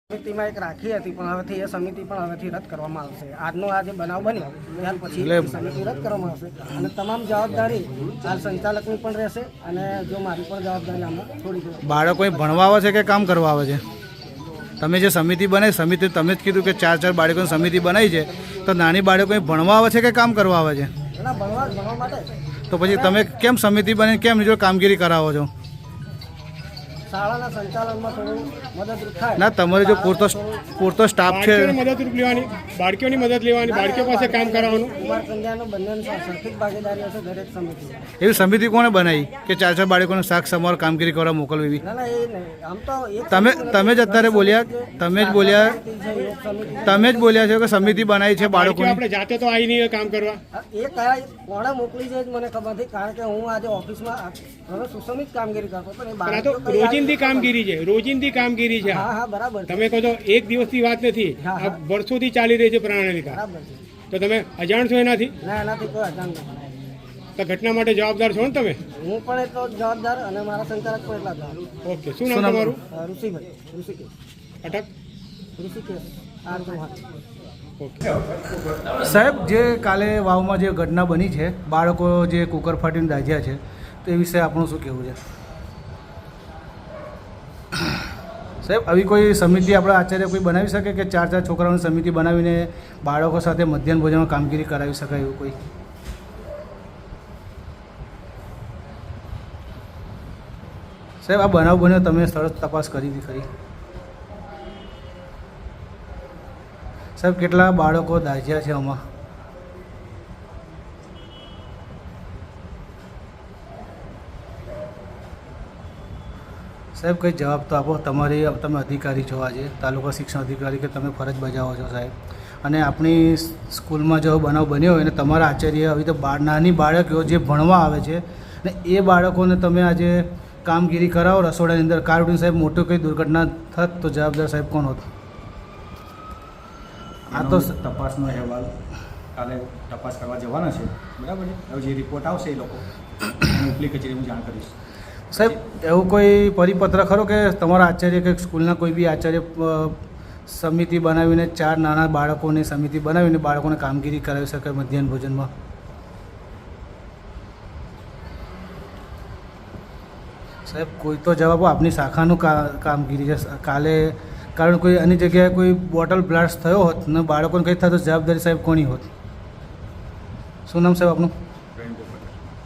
સમિતિમાં એક રાખી હતી પણ હવેથી એ સમિતિ પણ હવેથી રદ કરવામાં આવશે. આજનો આ જે બનાવ બન્યો ત્યાર પછી સમિતિ રદ કરવામાં આવશે અને તમામ જવાબદારી હાલ સંચાલકની પણ રહેશે અને જો મારી પણ જવાબદારી આમાં થોડી ઘણી. બાળકો ભણવા આવે છે કે કામ કરવા આવે છે? તમે જે સમિતિ બનાવી, સમિતિ તમે જ કીધું કે 4 બાળકોની સમિતિ બનાવી છે, તો નાની બાળકો ભણવા આવે છે કે કામ કરવા આવે છે? એના ભણવા માટે. તો પછી તમે કેમ સમિતિ બની કેમ જો કામગીરી કરાવો છો? શાળાના સંચાલનમાં થોડું મદદરૂપ થાય. ના, તમારે જો પૂરતો સ્ટાફ છે, મદદરૂપ લેવાની, બાળકીઓની મદદ લેવાની, બાળકીઓ પાસે કામ કરાવવાનું. કુમાર કન્યાનો બંને સરખી ભાગીદારી હશે દરેક સમિતિ. એવી સમિતિ કોને બનાવી કે 4 બાળકોને શાક સમાર કામગીરી કરવા મોકલવી? ના એ નહીં, આમ તો તમે જ અત્યારે બોલ્યા, તમે જ બોલ્યા છો કે સમિતિ બનાવી છે બાળકોની. આપણે જાતે તો આવી નહીં કામ કરવા. એ કયા કોણે મોકલી છે મને ખબર નથી, કારણ કે હું આજે ઓફિસમાં હવે સુસમિત કામગીરી કરતો હતો. રોજિંદી કામગીરી છે, રોજિંદી કામગીરી છે. હા બરાબર. તમે કહો તો એક દિવસની વાત નથી, આ વર્ષોથી ચાલી રહી છે પ્રણાલિકા. બરાબર છે. તો તમે અજાણ છો એનાથી? ના, એનાથી કોઈ અજાણ નથી. તો ઘટના માટે જવાબદાર છો ને તમે? હું પણ એટલો જવાબદાર અને મારા સંચાલક પણ એટલા જવાબદાર. ઓકે, શું નામ તમારું? ઋષિભાઈ, ઋષિકેશ. અટક ઋષિકેશ આર ચૌહાણ. સાહેબ, જે કાલે વાવમાં જે ઘટના બની છે, બાળકો જે કુકર ફાટીને દાઝ્યા છે, તો એ વિશે આપણું શું કહેવું છે? સાહેબ, આવી કોઈ સમિતિ આપણા આચાર્ય કોઈ બનાવી શકે કે 4 છોકરાઓની સમિતિ બનાવીને બાળકો સાથે મધ્યાહન ભોજનમાં કામગીરી કરાવી શકાય એવું કોઈ? સાહેબ, આ બનાવ બન્યો, તમે સ્થળ તપાસ કરી હતી ખરી? સાહેબ, કેટલા બાળકો દાઝ્યા છે આમાં? સાહેબ, કંઈ જવાબ તો આપો. તમે અધિકારી છો, આજે તાલુકા શિક્ષણ અધિકારી, કે તમે ફરજ બજાવો છો સાહેબ, અને આપણી સ્કૂલમાં જો બનાવ બન્યો હોય અને તમારા આચાર્ય આવી તો નાની બાળકીઓ જે ભણવા આવે છે ને એ બાળકોને તમે આજે કામગીરી કરાવો રસોડાની અંદર, કાર ઉડીને સાહેબ મોટો કંઈ દુર્ઘટના થત તો જવાબદાર સાહેબ કોણ હોત? આ તો તપાસનો અહેવાલ કાલે તપાસ કરવા જવાના છે, બરાબર છે. હવે જે રિપોર્ટ આવશે એ લોકો ઉપલી કચેરી હું જાણ કરીશ. સાહેબ, એવું કોઈ પરિપત્ર ખરો કે તમારા આચાર્ય કે સ્કૂલના કોઈ બી આચાર્ય સમિતિ બનાવીને 4 નાના બાળકોની સમિતિ બનાવીને બાળકોને કામગીરી કરાવી શકે મધ્યાહન ભોજનમાં? સાહેબ, કોઈ તો જવાબ આપની શાખાનું કામગીરી છે. કાલે કારણ કોઈ આની જગ્યાએ કોઈ બોટલ બ્લાસ્ટ થયો હોત ને બાળકોને કંઈ થતું, જવાબદારી સાહેબ કોની હોત? શું નામ સાહેબ આપનું?